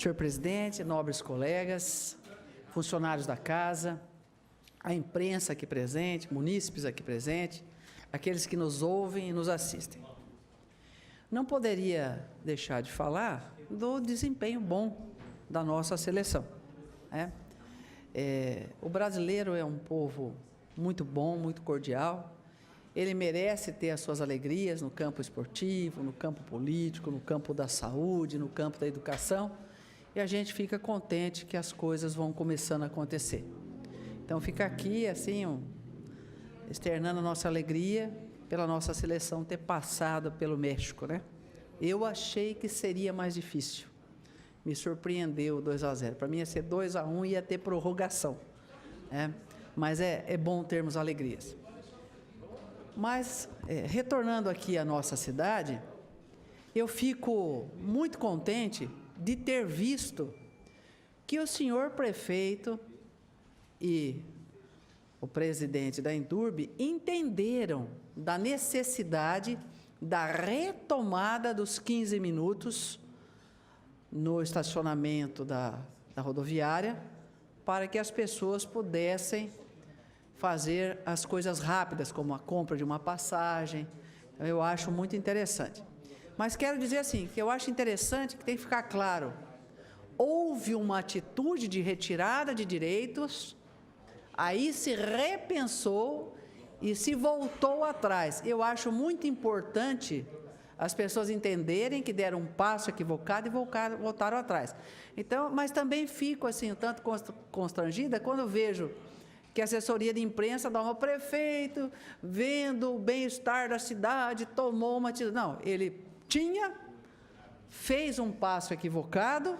Senhor presidente, nobres colegas, funcionários da casa, a imprensa aqui presente, munícipes aqui presentes, aqueles que nos ouvem e nos assistem. Não poderia deixar de falar do desempenho bom da nossa seleção, né? O brasileiro é um povo muito bom, muito cordial. Ele merece ter as suas alegrias no campo esportivo, no campo político, no campo da saúde, no campo da educação. E a gente fica contente que as coisas vão começando a acontecer. Então, fica aqui, assim, externando a nossa alegria pela nossa seleção ter passado pelo México, né? Eu achei que seria mais difícil. Me surpreendeu o 2-0. Para mim ia ser 2-1 e ia ter prorrogação, né? Mas é bom termos alegrias. Mas, retornando aqui à nossa cidade, eu fico muito contente de ter visto que o senhor prefeito e o presidente da Indurb entenderam da necessidade da retomada dos 15 minutos no estacionamento da rodoviária, para que as pessoas pudessem fazer as coisas rápidas, como a compra de uma passagem. Eu acho muito interessante. Mas quero dizer assim, que eu acho interessante que tem que ficar claro, houve uma atitude de retirada de direitos, aí se repensou e se voltou atrás. Eu acho muito importante as pessoas entenderem que deram um passo equivocado e voltaram atrás. Então, mas também fico assim, um tanto constrangida quando vejo que a assessoria de imprensa dá ao prefeito, vendo o bem-estar da cidade, tomou uma atitude. Não, ele fez um passo equivocado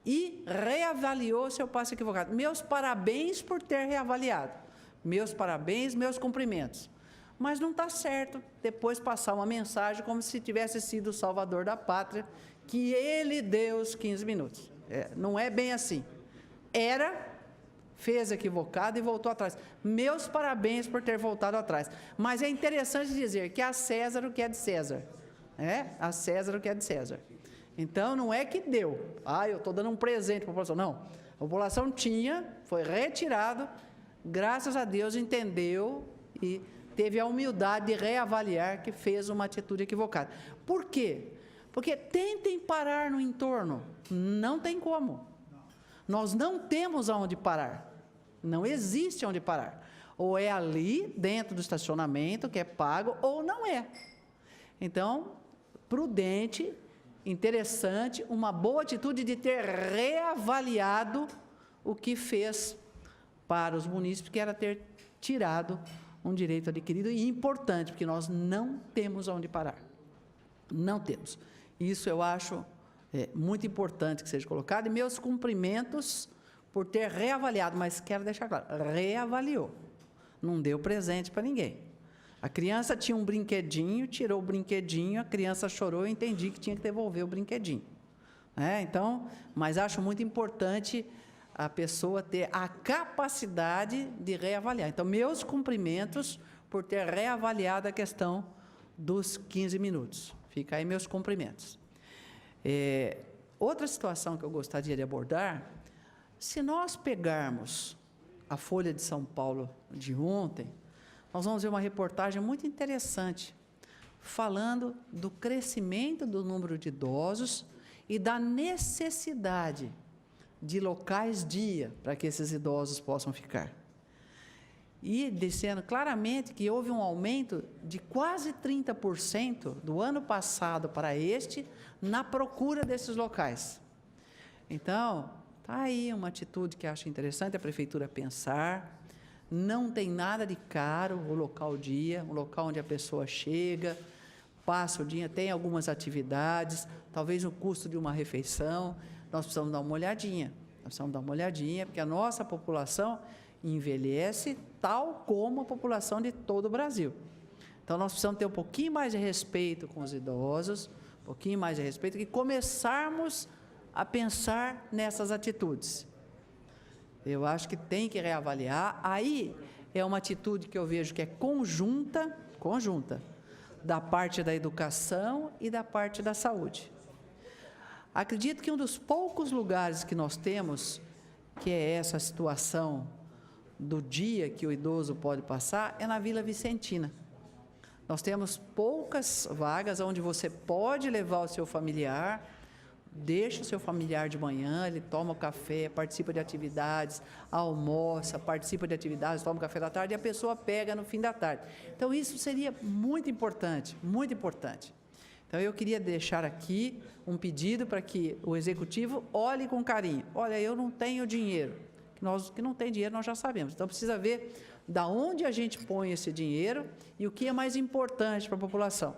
e reavaliou seu passo equivocado. Meus parabéns por ter reavaliado. Meus parabéns, meus cumprimentos. Mas não está certo depois passar uma mensagem como se tivesse sido o salvador da pátria, que ele deu os 15 minutos. Não é bem assim. Fez equivocado e voltou atrás. Meus parabéns por ter voltado atrás. Mas é interessante dizer que a César o que é de César. A César o que é de César. Então, não é que deu. Eu estou dando um presente para a população. Não. A população foi retirado, graças a Deus entendeu e teve a humildade de reavaliar que fez uma atitude equivocada. Por quê? Porque tentem parar no entorno. Não tem como. Nós não temos aonde parar. Não existe onde parar. Ou é ali, dentro do estacionamento, que é pago, ou não é. Então, prudente, interessante, uma boa atitude de ter reavaliado o que fez para os munícipes, que era ter tirado um direito adquirido e importante, porque nós não temos onde parar. Não temos. Isso eu acho muito importante que seja colocado, e meus cumprimentos por ter reavaliado, mas quero deixar claro, reavaliou, não deu presente para ninguém. A criança tinha um brinquedinho, tirou o brinquedinho, a criança chorou, eu entendi que tinha que devolver o brinquedinho. Então, mas acho muito importante a pessoa ter a capacidade de reavaliar. Então, meus cumprimentos por ter reavaliado a questão dos 15 minutos. Fica aí meus cumprimentos. Outra situação que eu gostaria de abordar, se nós pegarmos a Folha de São Paulo de ontem, nós vamos ver uma reportagem muito interessante, falando do crescimento do número de idosos e da necessidade de locais-dia para que esses idosos possam ficar. E dizendo claramente que houve um aumento de quase 30% do ano passado para este, na procura desses locais. Então, está aí uma atitude que acho interessante a prefeitura pensar. Não tem nada de caro o local-dia, um local onde a pessoa chega, passa o dia, tem algumas atividades, talvez o custo de uma refeição. Nós precisamos dar uma olhadinha, porque a nossa população envelhece tal como a população de todo o Brasil. Então, nós precisamos ter um pouquinho mais de respeito com os idosos, um pouquinho mais de respeito, e começarmos a pensar nessas atitudes. Eu acho que tem que reavaliar. Aí é uma atitude que eu vejo que é conjunta, da parte da educação e da parte da saúde. Acredito que um dos poucos lugares que nós temos, que é essa situação do dia que o idoso pode passar, é na Vila Vicentina. Nós temos poucas vagas onde você pode levar o seu familiar, deixa o seu familiar de manhã, ele toma o café, participa de atividades, almoça, participa de atividades, toma o café da tarde e a pessoa pega no fim da tarde. Então, isso seria muito importante, muito importante. Então, eu queria deixar aqui um pedido para que o Executivo olhe com carinho. Olha, eu não tenho dinheiro. Nós que não tem dinheiro, nós já sabemos. Então, precisa ver da onde a gente põe esse dinheiro e o que é mais importante para a população.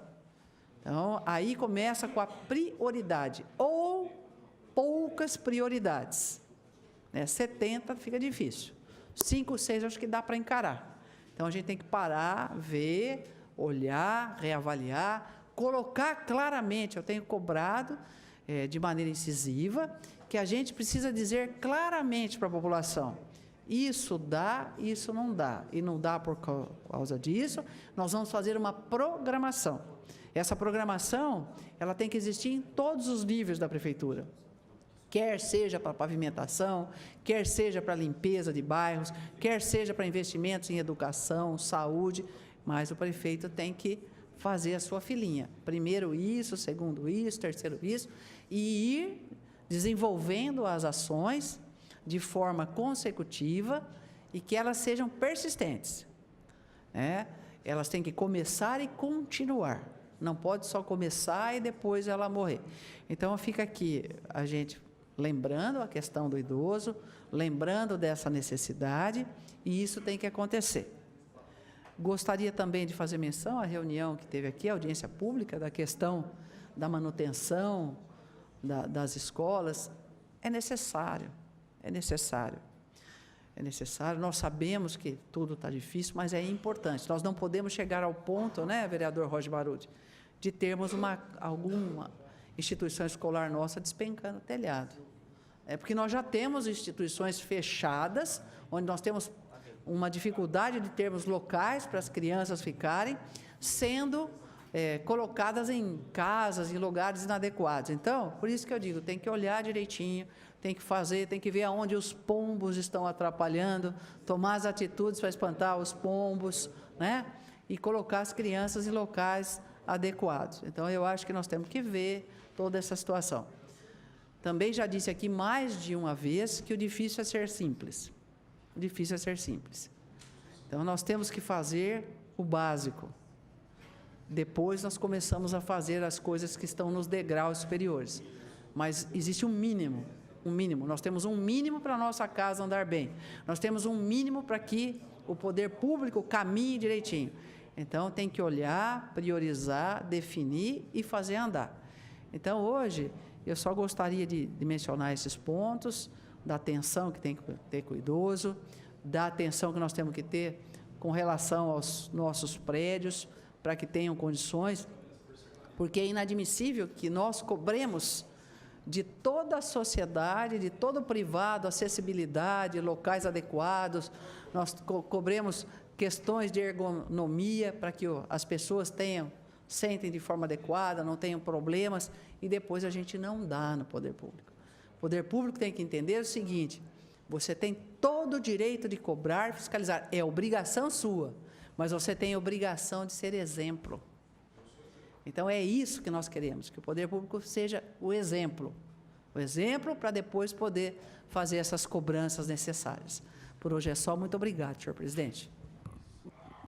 Então, aí começa com a prioridade, ou poucas prioridades. 70 fica difícil. 5, 6 acho que dá para encarar. Então, a gente tem que parar, ver, olhar, reavaliar, colocar claramente, eu tenho cobrado de maneira incisiva, que a gente precisa dizer claramente para a população, isso dá, isso não dá, e não dá por causa disso, nós vamos fazer uma programação. Essa programação, ela tem que existir em todos os níveis da prefeitura, quer seja para pavimentação, quer seja para limpeza de bairros, quer seja para investimentos em educação, saúde, mas o prefeito tem que fazer a sua filinha, primeiro isso, segundo isso, terceiro isso, e ir desenvolvendo as ações de forma consecutiva e que elas sejam persistentes. Elas têm que começar e continuar. Não pode só começar e depois ela morrer. Então, fica aqui a gente lembrando a questão do idoso, lembrando dessa necessidade, e isso tem que acontecer. Gostaria também de fazer menção à reunião que teve aqui, a audiência pública, da questão da manutenção das escolas. É necessário, é necessário. É necessário, nós sabemos que tudo está difícil, mas é importante. Nós não podemos chegar ao ponto, vereador Roger Baruti, de termos alguma instituição escolar nossa despencando o telhado. Porque nós já temos instituições fechadas, onde nós temos uma dificuldade de termos locais para as crianças ficarem, sendo colocadas em casas, em lugares inadequados. Então, por isso que eu digo, tem que olhar direitinho, tem que fazer, tem que ver aonde os pombos estão atrapalhando, tomar as atitudes para espantar os pombos, e colocar as crianças em locais adequados. Então, eu acho que nós temos que ver toda essa situação. Também já disse aqui mais de uma vez que o difícil é ser simples. O difícil é ser simples. Então, nós temos que fazer o básico. Depois, nós começamos a fazer as coisas que estão nos degraus superiores. Mas existe um mínimo. Nós temos um mínimo para a nossa casa andar bem. Nós temos um mínimo para que o poder público caminhe direitinho. Então, tem que olhar, priorizar, definir e fazer andar. Então, hoje, eu só gostaria de mencionar esses pontos, da atenção que tem que ter com o idoso, da atenção que nós temos que ter com relação aos nossos prédios, para que tenham condições, porque é inadmissível que nós cobremos de toda a sociedade, de todo o privado, acessibilidade, locais adequados, nós cobremos questões de ergonomia para que as pessoas sentem de forma adequada, não tenham problemas, e depois a gente não dá no poder público. O poder público tem que entender o seguinte, você tem todo o direito de cobrar, fiscalizar, é obrigação sua, mas você tem a obrigação de ser exemplo. Então, é isso que nós queremos, que o poder público seja o exemplo para depois poder fazer essas cobranças necessárias. Por hoje é só, muito obrigado, senhor presidente.